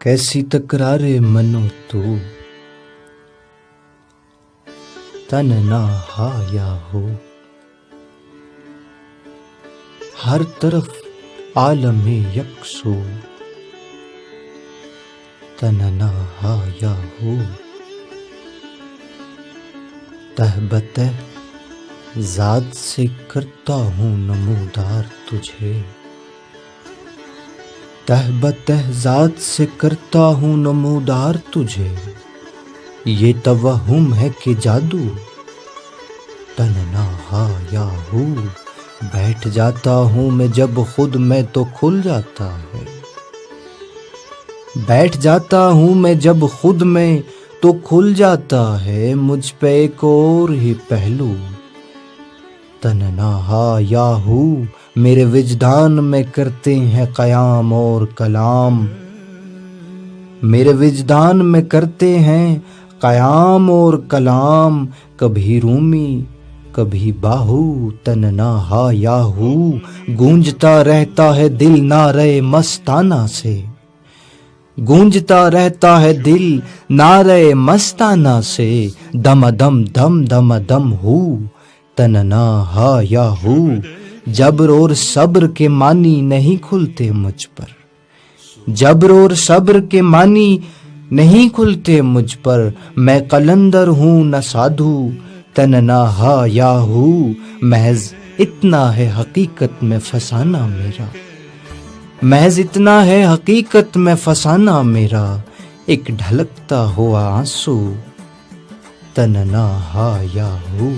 कैसी तकरारे मनो तू तन ना हाया हो। हर तरफ आलमे यकसो तन ना हाया हो। तहबतह ज़ात से करता हूँ नमूदार तुझे। तहबतह ज़ात से करता हूँ नमूदार तुझे। ये तवहुम है कि जादू तन ना हाया हो। बैठ जाता हूँ मैं जब खुद मैं तो खुल जाता है। बैठ जाता हूँ मैं जब खुद में तो खुल जाता है। मुझ पे एक और ही पहलू तन ना हाया हो। मेरे विजदान में करते हैं क़याम और कलाम। मेरे विजदान में करते हैं क़याम और कलाम। कभी रूमी कभी बाहू तन ना हाया हो। गूंजता रहता है दिल नारे मस्ताना से। गूंजता रहता है दिल नारे मस्ताना से। दम दम दम दम दम हो तन ना हाया हो। जब्र और सब्र के मानी नहीं खुलते मुझ पर। जब्र और सब्र के मानी नहीं खुलते मुझ पर। मैं कलंदर हूँ न साधु तन ना हाया हूँ। महज इतना है हकीकत में फसाना मेरा। महज इतना है हकीकत में फसाना मेरा। एक ढलकता हुआ आंसू तन ना हाया हूँ।